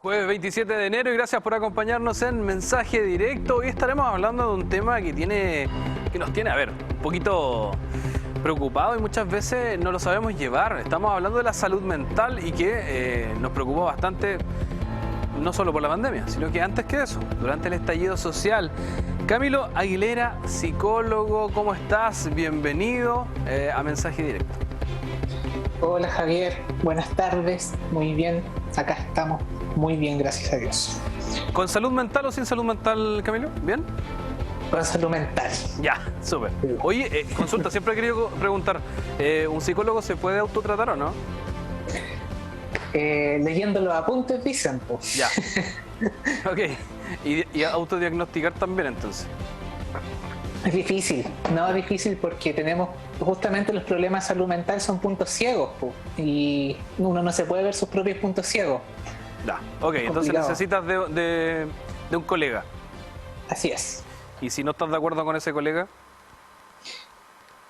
Jueves 27 de enero y gracias por acompañarnos en Mensaje Directo. Hoy estaremos hablando de un tema que nos tiene, un poquito preocupado y muchas veces no lo sabemos llevar. Estamos hablando de la salud mental y que nos preocupó bastante, no solo por la pandemia, sino que antes que eso, durante el estallido social. Camilo Aguilera, psicólogo, ¿cómo estás? Bienvenido a Mensaje Directo. Hola Javier, buenas tardes, muy bien, acá estamos, muy bien, gracias a Dios. ¿Con salud mental o sin salud mental, Camilo? ¿Bien? Con salud mental. Ya, súper. Oye, consulta, siempre he querido preguntar, ¿un psicólogo se puede autotratar o no? Leyendo los apuntes dicen, pues. Ya. Ok. ¿Y autodiagnosticar también entonces? Es difícil, no es difícil porque tenemos justamente los problemas de salud mental son puntos ciegos, pues, y uno no se puede ver sus propios puntos ciegos. Ya, ok, entonces necesitas de un colega. Así es. ¿Y si no estás de acuerdo con ese colega?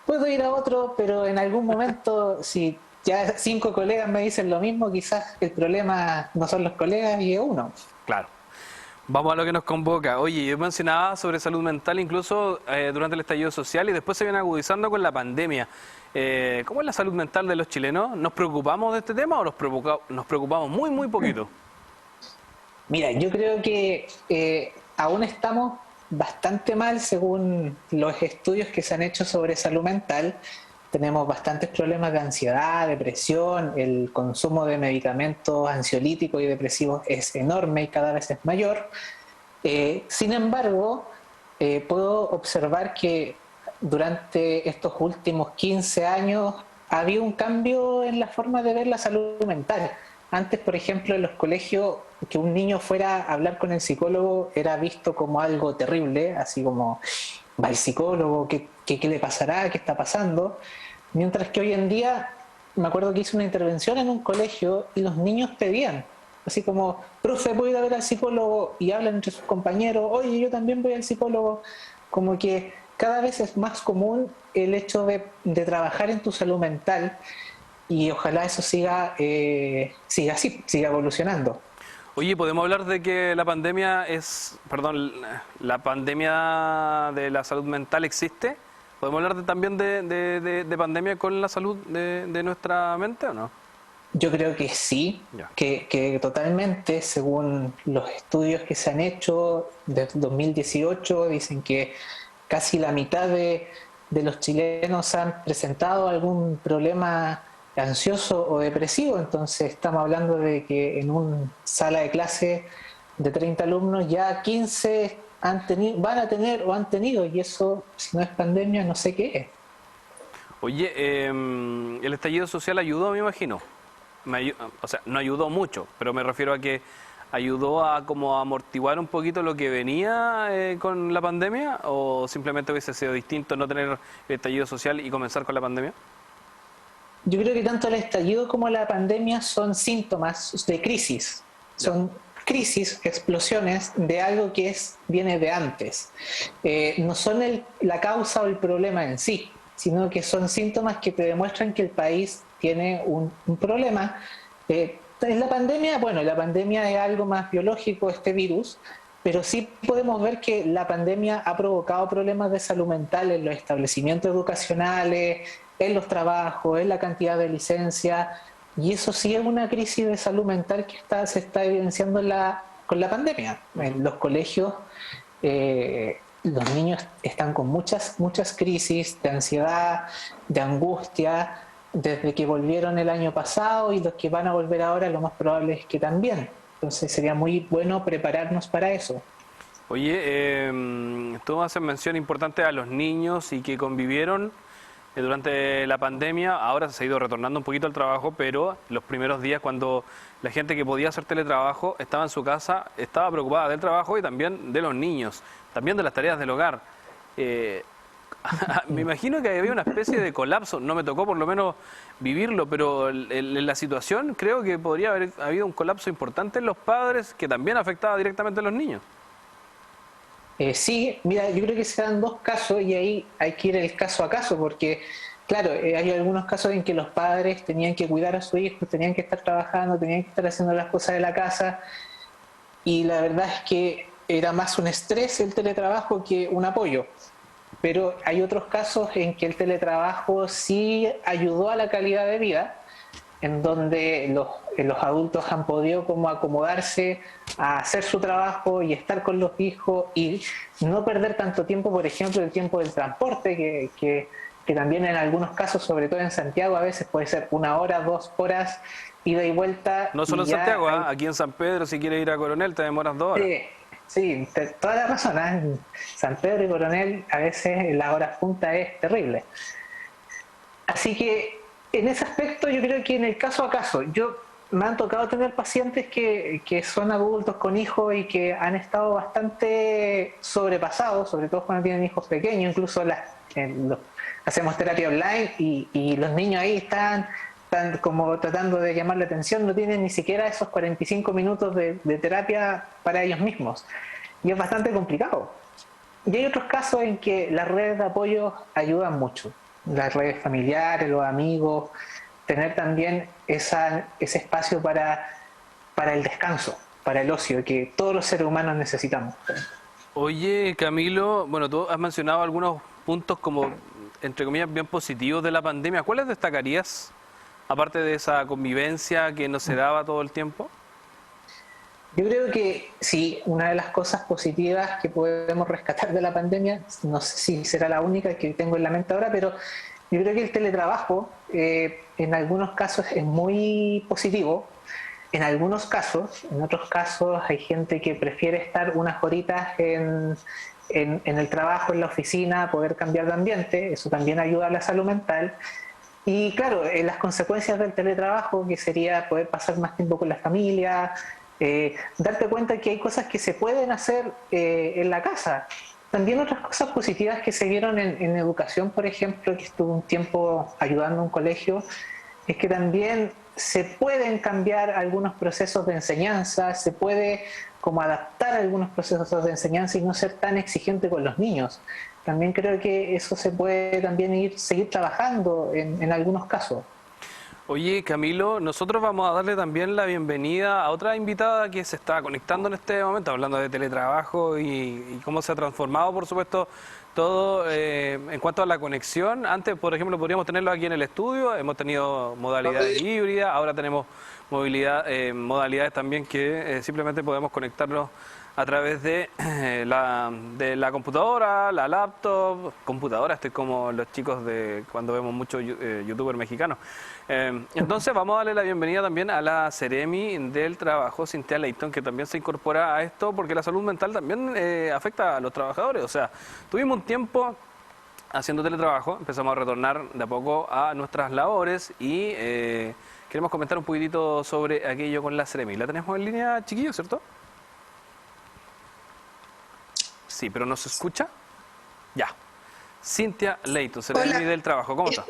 Puedo ir a otro, pero en algún momento, si ya 5 colegas me dicen lo mismo, quizás el problema no son los colegas y es uno. Claro. Vamos a lo que nos convoca. Oye, yo mencionaba sobre salud mental incluso durante el estallido social y después se viene agudizando con la pandemia. ¿Cómo es la salud mental de los chilenos? ¿Nos preocupamos de este tema o nos preocupamos muy, muy poquito? Mira, yo creo que aún estamos bastante mal según los estudios que se han hecho sobre salud mental. Tenemos bastantes problemas de ansiedad, depresión, el consumo de medicamentos ansiolíticos y depresivos es enorme y cada vez es mayor. Sin embargo, puedo observar que durante estos últimos 15 años ha habido un cambio en la forma de ver la salud mental. Antes, por ejemplo, en los colegios, que un niño fuera a hablar con el psicólogo era visto como algo terrible, así como, va el psicólogo, ¿qué le pasará? ¿Qué está pasando? Mientras que hoy en día, me acuerdo que hice una intervención en un colegio y los niños pedían, así como, profe, ¿puedo ir a ver al psicólogo? Y hablan entre sus compañeros, oye, yo también voy al psicólogo. Como que cada vez es más común el hecho de trabajar en tu salud mental y ojalá eso siga así, siga evolucionando. Oye, ¿podemos hablar de que la pandemia de la salud mental existe? ¿Podemos hablar también de pandemia con la salud de nuestra mente o no? Yo creo que sí, que totalmente, según los estudios que se han hecho desde 2018, dicen que casi la mitad de los chilenos han presentado algún problema ansioso o depresivo, entonces estamos hablando de que en una sala de clase de 30 alumnos ya 15 van a tener o han tenido, y eso, si no es pandemia, no sé qué es. Oye, el estallido social ayudó, me imagino. O sea, no ayudó mucho, pero me refiero a que ayudó a como amortiguar un poquito lo que venía con la pandemia, o simplemente hubiese sido distinto no tener el estallido social y comenzar con la pandemia. Yo creo que tanto el estallido como la pandemia son síntomas de crisis. Son crisis, explosiones de algo que viene de antes. No son la causa o el problema en sí, sino que son síntomas que te demuestran que el país tiene un problema. En la pandemia, bueno, la pandemia es algo más biológico, este virus, pero sí podemos ver que la pandemia ha provocado problemas de salud mental en los establecimientos educacionales, en los trabajos, en la cantidad de licencias, y eso sí es una crisis de salud mental que se está evidenciando con la pandemia. En los colegios los niños están con muchas crisis de ansiedad, de angustia, desde que volvieron el año pasado, y los que van a volver ahora lo más probable es que también. Entonces sería muy bueno prepararnos para eso. Oye, tú haces mención importante a los niños y que convivieron durante la pandemia. Ahora se ha ido retornando un poquito al trabajo, pero los primeros días cuando la gente que podía hacer teletrabajo estaba en su casa, estaba preocupada del trabajo y también de los niños, también de las tareas del hogar. Me imagino que había una especie de colapso, no me tocó por lo menos vivirlo, pero en la situación creo que podría haber habido un colapso importante en los padres que también afectaba directamente a los niños. Sí, mira, yo creo que se dan dos casos y ahí hay que ir el caso a caso, porque claro, hay algunos casos en que los padres tenían que cuidar a sus hijos, tenían que estar trabajando, tenían que estar haciendo las cosas de la casa, y la verdad es que era más un estrés el teletrabajo que un apoyo. Pero hay otros casos en que el teletrabajo sí ayudó a la calidad de vida, en donde los adultos han podido como acomodarse a hacer su trabajo y estar con los hijos y no perder tanto tiempo, por ejemplo, el tiempo del transporte, que también en algunos casos, sobre todo en Santiago, a veces puede ser 1 hora, 2 horas, ida y vuelta. No solo en Santiago, ¿eh? Aquí en San Pedro, si quieres ir a Coronel, te demoras 2 horas. Sí, sí, toda la razón, ¿eh? En San Pedro y Coronel a veces la hora punta es terrible. Así que en ese aspecto yo creo que en el caso a caso, me han tocado tener pacientes que son adultos con hijos y que han estado bastante sobrepasados, sobre todo cuando tienen hijos pequeños, incluso hacemos terapia online y los niños ahí están como tratando de llamar la atención, no tienen ni siquiera esos 45 minutos de terapia para ellos mismos. Y es bastante complicado. Y hay otros casos en que las redes de apoyo ayudan mucho. Las redes familiares, los amigos, tener también ese espacio para el descanso, para el ocio, que todos los seres humanos necesitamos. Oye, Camilo, bueno, tú has mencionado algunos puntos como, entre comillas, bien positivos de la pandemia. ¿Cuáles destacarías, aparte de esa convivencia que no se daba todo el tiempo? Yo creo que sí, una de las cosas positivas que podemos rescatar de la pandemia, no sé si será la única que tengo en la mente ahora, pero yo creo que el teletrabajo en algunos casos es muy positivo, en algunos casos, en otros casos hay gente que prefiere estar unas horitas en el trabajo, en la oficina, poder cambiar de ambiente, eso también ayuda a la salud mental. Y claro, las consecuencias del teletrabajo, que sería poder pasar más tiempo con la familia, darte cuenta que hay cosas que se pueden hacer en la casa. También otras cosas positivas que se vieron en educación, por ejemplo, que estuve un tiempo ayudando a un colegio, es que también se pueden cambiar algunos procesos de enseñanza, se puede como adaptar algunos procesos de enseñanza y no ser tan exigente con los niños. También creo que eso se puede también seguir trabajando en algunos casos. Oye, Camilo, nosotros vamos a darle también la bienvenida a otra invitada que se está conectando en este momento, hablando de teletrabajo y cómo se ha transformado, por supuesto, todo en cuanto a la conexión. Antes, por ejemplo, podríamos tenerlo aquí en el estudio, hemos tenido modalidades híbridas, ahora tenemos modalidades también que simplemente podemos conectarnos a través de la computadora, la laptop, computadora, estoy como los chicos de cuando vemos muchos youtubers mexicanos. Entonces vamos a darle la bienvenida también a la Seremi del Trabajo, Cynthia Leighton, que también se incorpora a esto porque la salud mental también afecta a los trabajadores. O sea, tuvimos un tiempo haciendo teletrabajo, empezamos a retornar de a poco a nuestras labores y queremos comentar un poquitito sobre aquello con la Seremi. ¿La tenemos en línea, chiquillos, cierto? Sí, pero ¿no se escucha? Ya. Cynthia Leighton, Seremi del Trabajo. ¿Cómo está?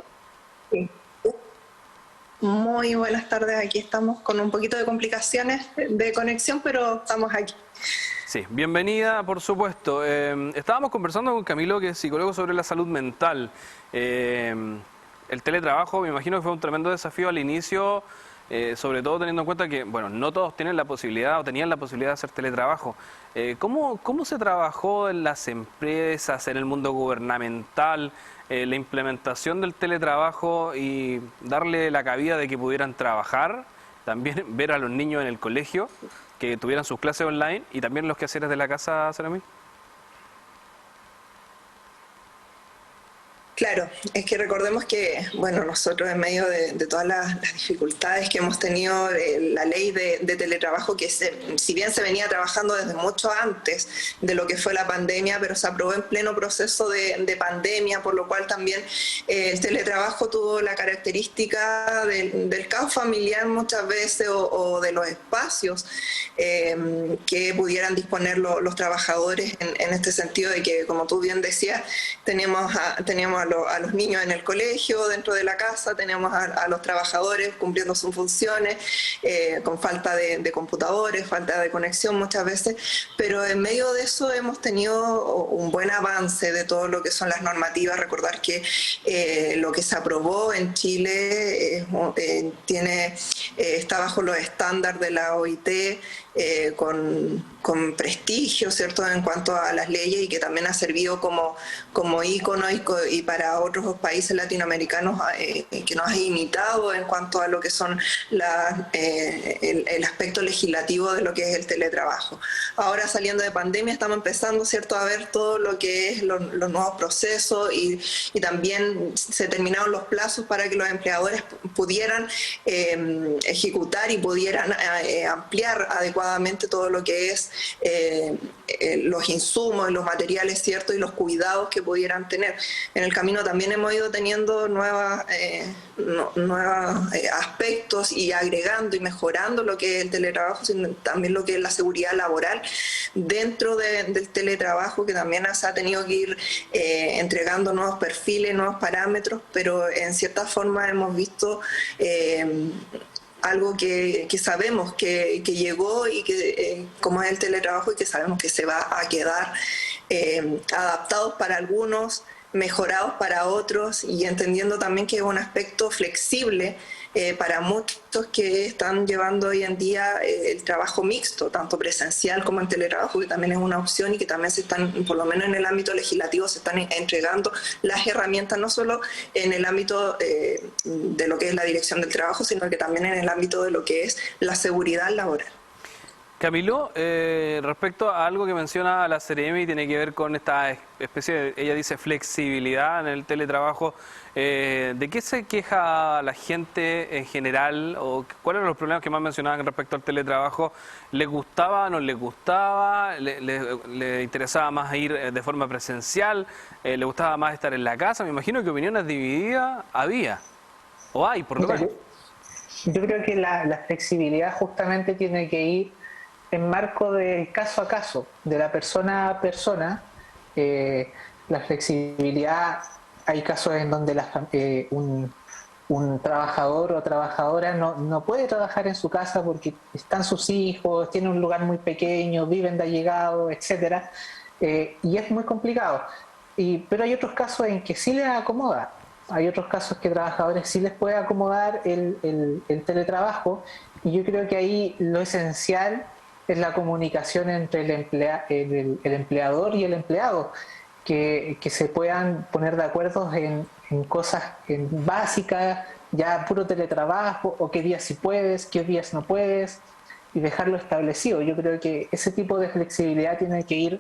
Muy buenas tardes. Aquí estamos con un poquito de complicaciones de conexión, pero estamos aquí. Sí, bienvenida, por supuesto. Estábamos conversando con Camilo, que es psicólogo, sobre la salud mental. El teletrabajo, me imagino que fue un tremendo desafío al inicio, sobre todo teniendo en cuenta que, bueno, no todos tienen la posibilidad o tenían la posibilidad de hacer teletrabajo. ¿Cómo se trabajó en las empresas, en el mundo gubernamental, la implementación del teletrabajo y darle la cabida de que pudieran trabajar, también ver a los niños en el colegio, que tuvieran sus clases online y también los quehaceres de la casa, Seremi? Claro, es que recordemos que, bueno, nosotros en medio de todas las dificultades que hemos tenido, la ley de teletrabajo, que si bien se venía trabajando desde mucho antes de lo que fue la pandemia, pero se aprobó en pleno proceso de pandemia, por lo cual también el teletrabajo tuvo la característica del caos familiar muchas veces o de los espacios que pudieran disponer los trabajadores en este sentido de que, como tú bien decías, teníamos a los niños en el colegio, dentro de la casa, tenemos a los trabajadores cumpliendo sus funciones, con falta de computadores, falta de conexión muchas veces, pero en medio de eso hemos tenido un buen avance de todo lo que son las normativas. Recordar que lo que se aprobó en Chile tiene está bajo los estándares de la OIT, con prestigio, ¿cierto?, en cuanto a las leyes, y que también ha servido como ícono y para otros países latinoamericanos que nos ha imitado en cuanto a lo que son el aspecto legislativo de lo que es el teletrabajo. Ahora, saliendo de pandemia, estamos empezando, ¿cierto?, a ver todo lo que es los nuevos procesos, y también se terminaron los plazos para que los empleadores pudieran ejecutar y pudieran ampliar adecuadamente todo lo que es los insumos y los materiales, ¿cierto?, y los cuidados que pudieran tener. En el camino también hemos ido teniendo nuevos aspectos y agregando y mejorando lo que es el teletrabajo, sino también lo que es la seguridad laboral dentro del teletrabajo, que también se ha tenido que ir entregando nuevos perfiles, nuevos parámetros, pero en cierta forma hemos visto algo que sabemos que llegó y que como es el teletrabajo, y que sabemos que se va a quedar adaptados para algunos, mejorados para otros, y entendiendo también que es un aspecto flexible para muchos que están llevando hoy en día el trabajo mixto, tanto presencial como en teletrabajo, que también es una opción, y que también se están, por lo menos en el ámbito legislativo, se están entregando las herramientas, no solo en el ámbito de lo que es la dirección del trabajo, sino que también en el ámbito de lo que es la seguridad laboral. Camilo, respecto a algo que menciona la CEREMI, tiene que ver con esta especie de, ella dice, flexibilidad en el teletrabajo. ¿De qué se queja la gente en general, o cuáles eran los problemas que más mencionaban respecto al teletrabajo? ¿Les gustaba, no les gustaba? ¿Le interesaba más ir de forma presencial? ¿Le gustaba más estar en la casa? Me imagino que opiniones divididas había, o hay por lo menos. Yo creo que la flexibilidad justamente tiene que ir en marco del caso a caso, de la persona a persona. La flexibilidad, hay casos en donde un trabajador o trabajadora no puede trabajar en su casa porque están sus hijos, tiene un lugar muy pequeño, viven de allegados, etcétera, y es muy complicado. Pero hay otros casos en que sí les acomoda. Hay otros casos que trabajadores sí les puede acomodar el teletrabajo, y yo creo que ahí lo esencial es la comunicación entre el empleador y el empleado, que se puedan poner de acuerdo en cosas básicas, ya puro teletrabajo, o qué días sí puedes, qué días no puedes, y dejarlo establecido. Yo creo que ese tipo de flexibilidad tiene que ir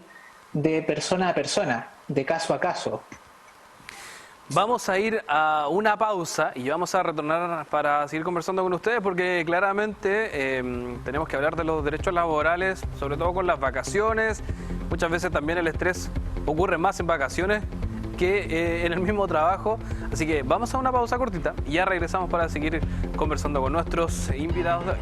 de persona a persona, de caso a caso. Vamos a ir a una pausa y vamos a retornar para seguir conversando con ustedes, porque claramente tenemos que hablar de los derechos laborales, sobre todo con las vacaciones. Muchas veces también el estrés ocurre más en vacaciones que en el mismo trabajo. Así que vamos a una pausa cortita y ya regresamos para seguir conversando con nuestros invitados de hoy.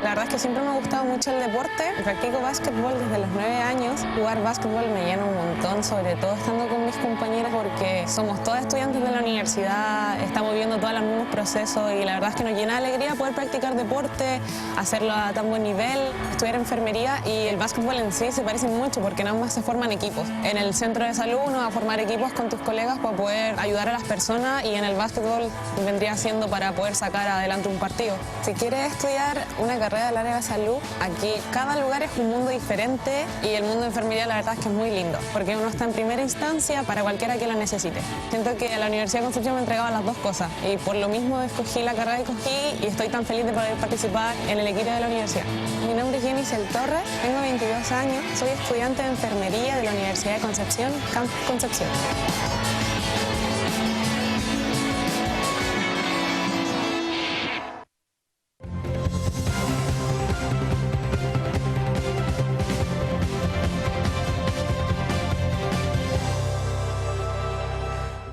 La verdad es que siempre me ha gustado mucho el deporte. Practico básquetbol desde los 9 años. Jugar básquetbol me llena un montón, sobre todo estando con mis compañeras, porque somos todas estudiantes de la universidad, estamos viviendo todos los mismos procesos, y la verdad es que nos llena de alegría poder practicar deporte, hacerlo a tan buen nivel, estudiar enfermería, y el básquetbol en sí se parecen mucho porque en ambas se forman equipos. En el centro de salud uno va a formar equipos con tus colegas para poder ayudar a las personas, y en el básquetbol vendría siendo para poder sacar adelante un partido. Si quieres estudiar una carrera del área de salud, aquí cada lugar es un mundo diferente, y el mundo de enfermería la verdad es que es muy lindo, porque uno está en primera instancia para cualquiera que lo necesite. Siento que la Universidad de Concepción me entregaba las dos cosas, y por lo mismo escogí la carrera que escogí, y estoy tan feliz de poder participar en el equipo de la universidad. Mi nombre es Jenicel Torres, tengo 22 años, soy estudiante de enfermería de la Universidad de Concepción, Campus Concepción.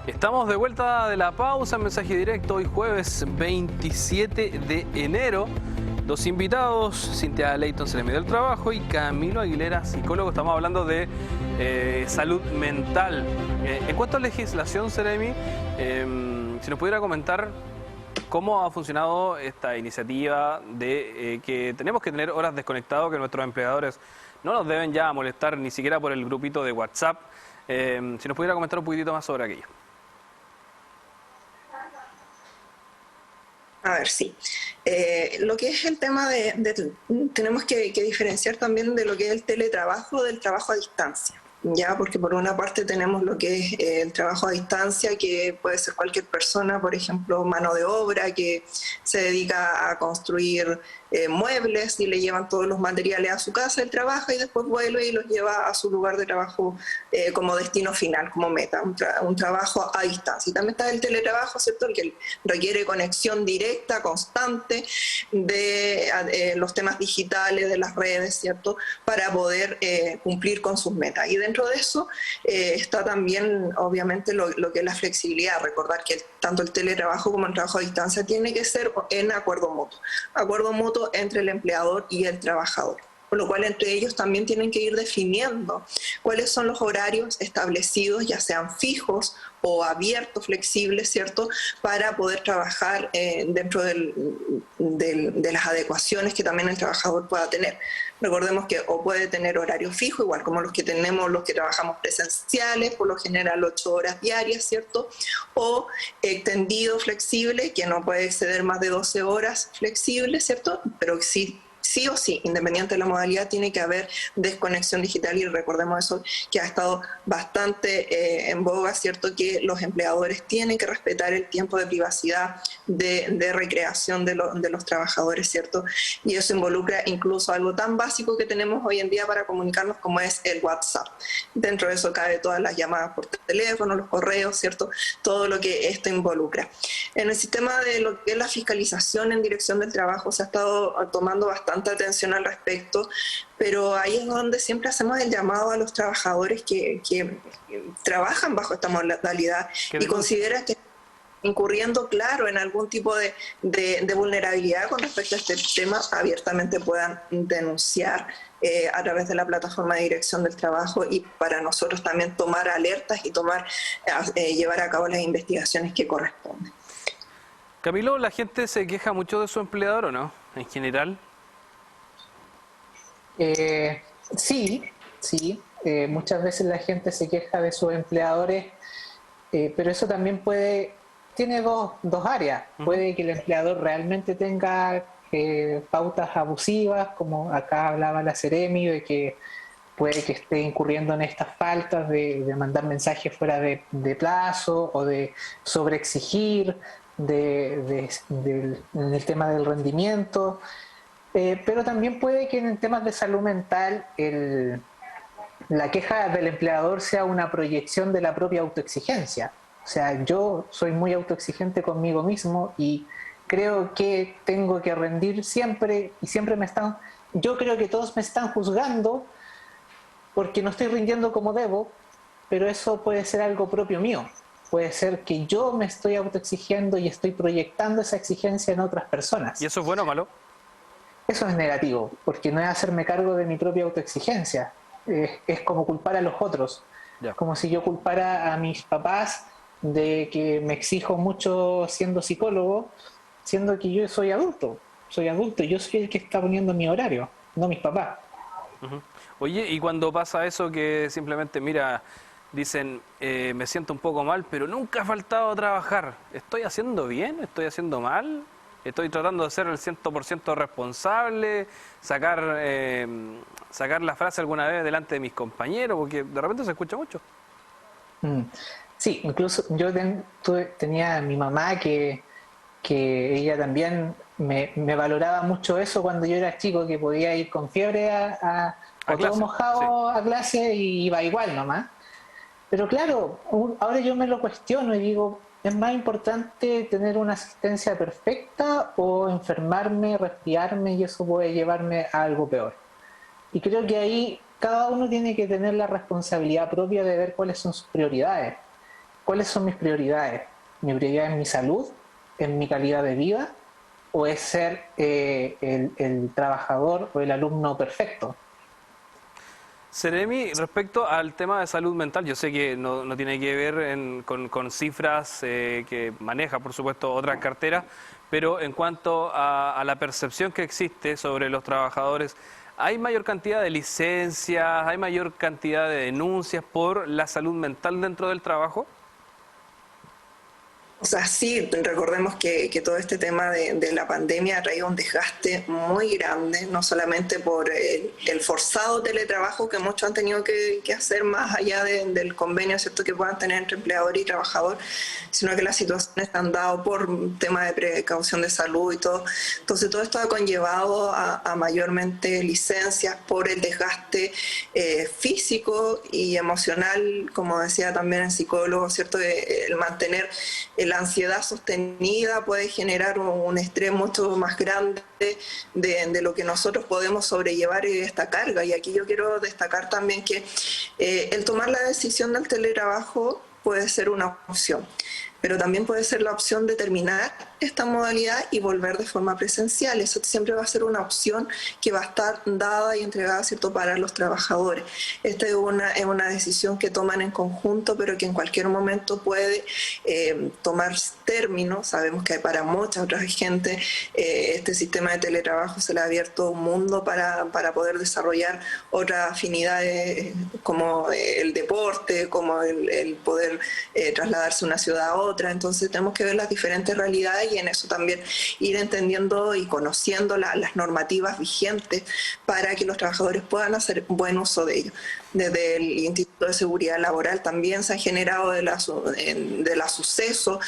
Estamos de vuelta de la pausa en Mensaje Directo, hoy jueves 27 de enero. Dos invitados, Cintia Leighton, CEREMI del Trabajo, y Camilo Aguilera, psicólogo. Estamos hablando de salud mental. En cuanto a legislación, CEREMI, si nos pudiera comentar ¿Cómo ha funcionado esta iniciativa de que tenemos que tener horas desconectados, que nuestros empleadores no nos deben ya molestar ni siquiera por el grupito de WhatsApp? Si nos pudiera comentar un poquitito más sobre aquello. A ver, sí. Lo que es el tema tenemos que diferenciar también de lo que es el teletrabajo del trabajo a distancia. Ya, porque por una parte tenemos lo que es el trabajo a distancia, que puede ser cualquier persona, por ejemplo, mano de obra, que se dedica a construir muebles y le llevan todos los materiales a su casa, él trabaja y después vuelve y los lleva a su lugar de trabajo como destino final, como meta, un trabajo a distancia. Y también está el teletrabajo, ¿cierto?, el que requiere conexión directa, constante de los temas digitales, de las redes, ¿cierto?, para poder cumplir con sus metas. Y dentro de eso está también, obviamente, lo que es la flexibilidad. Recordar que tanto el teletrabajo como el trabajo a distancia tiene que ser en acuerdo mutuo entre el empleador y el trabajador. Por lo cual entre ellos también tienen que ir definiendo cuáles son los horarios establecidos, ya sean fijos o abiertos, flexibles, ¿cierto?, para poder trabajar dentro de las adecuaciones que también el trabajador pueda tener. Recordemos que o puede tener horario fijo, igual como los que tenemos los que trabajamos presenciales, por lo general 8 horas diarias, ¿cierto?, o extendido, flexible, que no puede exceder más de 12 horas flexibles, ¿cierto?, pero sí o sí, independiente de la modalidad, tiene que haber desconexión digital, y recordemos eso que ha estado bastante en boga, ¿cierto?, que los empleadores tienen que respetar el tiempo de privacidad, de recreación de los trabajadores, ¿cierto? Y eso involucra incluso algo tan básico que tenemos hoy en día para comunicarnos como es el WhatsApp. Dentro de eso cabe todas las llamadas por teléfono, los correos, ¿cierto?, todo lo que esto involucra. En el sistema de lo que es la fiscalización en dirección del trabajo se ha estado tomando bastante atención al respecto, pero ahí es donde siempre hacemos el llamado a los trabajadores que trabajan bajo esta modalidad y consideran que incurriendo, claro, en algún tipo de vulnerabilidad con respecto a este tema, abiertamente puedan denunciar a través de la plataforma de dirección del trabajo, y para nosotros también tomar alertas y llevar a cabo las investigaciones que corresponden. Camilo, ¿la gente se queja mucho de su empleador o no, en general? Sí. Muchas veces la gente se queja de sus empleadores, pero eso también tiene dos áreas. Puede que el empleador realmente tenga pautas abusivas, como acá hablaba la Seremi, de que puede que esté incurriendo en estas faltas de mandar mensajes fuera de plazo, o de sobreexigir en el tema del rendimiento. Pero también puede que en temas de salud mental la queja del empleador sea una proyección de la propia autoexigencia. O sea, yo soy muy autoexigente conmigo mismo y creo que tengo que rendir siempre, y siempre yo creo que todos me están juzgando porque no estoy rindiendo como debo, pero eso puede ser algo propio mío. Puede ser que yo me estoy autoexigiendo y estoy proyectando esa exigencia en otras personas. ¿Y eso es bueno o malo? Eso es negativo, porque no es hacerme cargo de mi propia autoexigencia. Es como culpar a los otros. Ya. Como si yo culpara a mis papás de que me exijo mucho siendo psicólogo, siendo que yo soy adulto. Yo soy el que está poniendo mi horario, no mis papás. Uh-huh. Oye, y cuando pasa eso que simplemente, mira, dicen, me siento un poco mal, pero nunca ha faltado trabajar. ¿Estoy haciendo bien? ¿Estoy haciendo mal? ¿Estoy tratando de ser el 100% responsable? ¿Sacar la frase alguna vez delante de mis compañeros? Porque de repente se escucha mucho. Sí, incluso yo tenía a mi mamá que ella también me valoraba mucho eso cuando yo era chico, que podía ir con fiebre a todo clase, mojado, sí, a clase, y iba igual nomás. Pero claro, ahora yo me lo cuestiono y digo, ¿es más importante tener una asistencia perfecta o enfermarme, resfriarme, y eso puede llevarme a algo peor? Y creo que ahí cada uno tiene que tener la responsabilidad propia de ver cuáles son sus prioridades. ¿Cuáles son mis prioridades? ¿Mi prioridad es mi salud? ¿Es mi calidad de vida? ¿O es ser el trabajador o el alumno perfecto? Seremi, respecto al tema de salud mental, yo sé que no tiene que ver con cifras que maneja, por supuesto, otras carteras, pero en cuanto a la percepción que existe sobre los trabajadores, ¿hay mayor cantidad de licencias, hay mayor cantidad de denuncias por la salud mental dentro del trabajo? O sea, sí, recordemos que todo este tema de la pandemia ha traído un desgaste muy grande, no solamente por el forzado teletrabajo que muchos han tenido que hacer más allá del convenio, ¿cierto?, que puedan tener entre empleador y trabajador, sino que las situaciones han dado por tema de precaución de salud y todo. Entonces, todo esto ha conllevado a mayormente licencias por el desgaste físico y emocional, como decía también el psicólogo, ¿cierto?, el mantener la ansiedad sostenida puede generar un estrés mucho más grande de lo que nosotros podemos sobrellevar esta carga. Y aquí yo quiero destacar también que el tomar la decisión del teletrabajo puede ser una opción, pero también puede ser la opción de terminar esta modalidad y volver de forma presencial. Eso siempre va a ser una opción que va a estar dada y entregada, ¿cierto?, para los trabajadores. Esta es una decisión que toman en conjunto, pero que en cualquier momento puede tomar término. Sabemos que para mucha otra gente este sistema de teletrabajo se le ha abierto un mundo para poder desarrollar otras afinidades como el deporte, como el poder trasladarse de una ciudad a otra. Entonces tenemos que ver las diferentes realidades y en eso también ir entendiendo y conociendo las normativas vigentes para que los trabajadores puedan hacer buen uso de ello. Desde el Instituto de Seguridad Laboral también se han generado de la suceso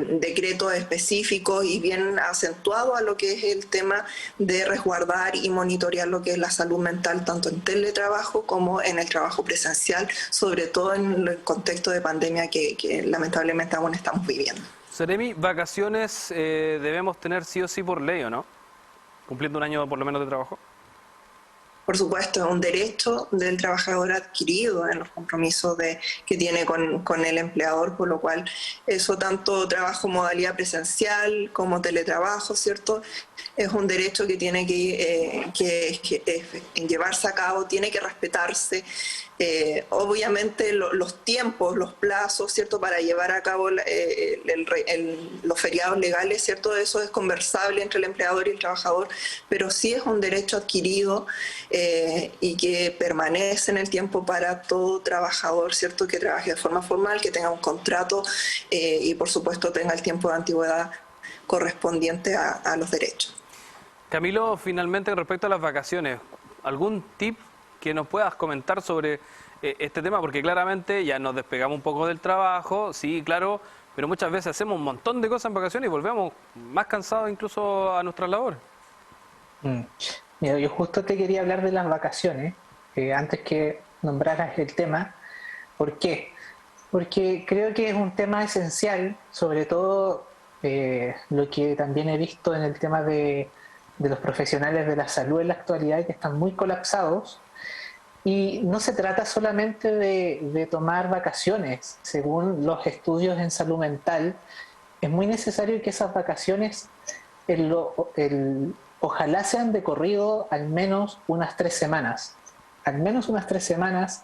decretos específicos y bien acentuados a lo que es el tema de resguardar y monitorear lo que es la salud mental tanto en teletrabajo como en el trabajo presencial, sobre todo en el contexto de pandemia que lamentablemente aún estamos viviendo. Seremi, vacaciones debemos tener sí o sí por ley, ¿o no? Cumpliendo un año por lo menos de trabajo. Por supuesto, es un derecho del trabajador adquirido en los compromisos que tiene con el empleador, por lo cual eso tanto trabajo modalidad presencial como teletrabajo, ¿cierto? Es un derecho que tiene que llevarse a cabo, tiene que respetarse. Obviamente los tiempos, los plazos, ¿cierto?, para llevar a cabo los feriados legales, ¿cierto?, eso es conversable entre el empleador y el trabajador, pero sí es un derecho adquirido y que permanece en el tiempo para todo trabajador, ¿cierto?, que trabaje de forma formal, que tenga un contrato y por supuesto tenga el tiempo de antigüedad correspondiente a los derechos. Camilo, finalmente respecto a las vacaciones, ¿algún tip que nos puedas comentar sobre este tema? Porque claramente ya nos despegamos un poco del trabajo, sí, claro, pero muchas veces hacemos un montón de cosas en vacaciones y volvemos más cansados incluso a nuestras labores. Mira, yo justo te quería hablar de las vacaciones, antes que nombraras el tema. ¿Por qué? Porque creo que es un tema esencial, sobre todo lo que también he visto en el tema de los profesionales de la salud en la actualidad, que están muy colapsados. Y no se trata solamente de tomar vacaciones. Según los estudios en salud mental, es muy necesario que esas vacaciones ojalá sean de corrido al menos unas 3 semanas. Al menos unas 3 semanas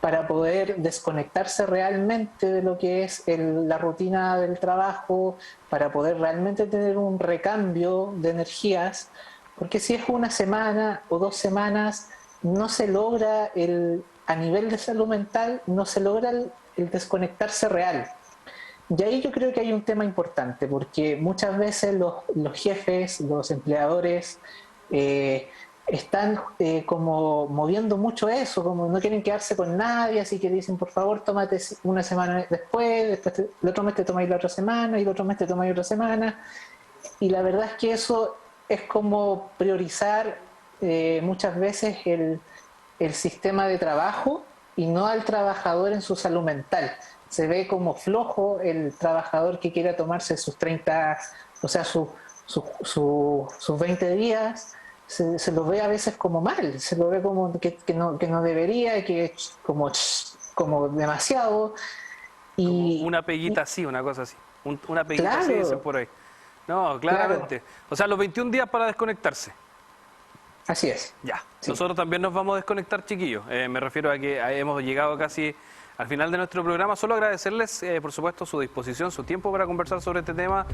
para poder desconectarse realmente de lo que es la rutina del trabajo, para poder realmente tener un recambio de energías, porque si es una semana o 2 semanas, no se logra a nivel de salud mental, no se logra el desconectarse real. Y ahí yo creo que hay un tema importante, porque muchas veces los jefes, los empleadores, están como moviendo mucho eso, como no quieren quedarse con nadie, así que dicen, por favor, tómate una semana después el otro mes te tomáis la otra semana, y el otro mes te tomáis otra semana. Y la verdad es que eso es como priorizar muchas veces el sistema de trabajo y no al trabajador en su salud mental. Se ve como flojo el trabajador que quiera tomarse sus 30, o sea, sus 20 días, se lo ve a veces como mal, se lo ve como que no debería, que es como demasiado. Y como una peguita así, una cosa así. Una peguita claro, así, dicen por ahí. No, claramente. Claro. O sea, los 21 días para desconectarse. Así es. Ya, Sí. nosotros también nos vamos a desconectar, chiquillos. Me refiero a que hemos llegado casi al final de nuestro programa. Solo agradecerles, por supuesto, su disposición, su tiempo para conversar sobre este tema.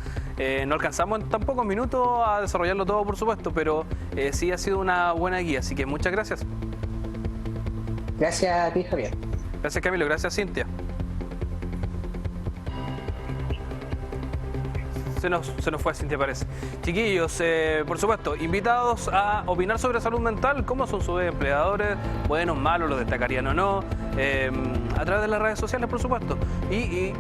No alcanzamos en tan pocos minutos a desarrollarlo todo, por supuesto, pero sí ha sido una buena guía, así que muchas gracias. Gracias a ti, Javier. Gracias, Camilo. Gracias, Cintia. Se nos fue Cintia, parece. Chiquillos, por supuesto, invitados a opinar sobre salud mental, cómo son sus empleadores, buenos, malos, los destacarían o no, a través de las redes sociales, por supuesto. Y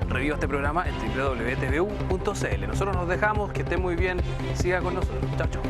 reviva este programa en www.tvu.cl. Nosotros nos dejamos, que esté muy bien, siga con nosotros. Chao, chao.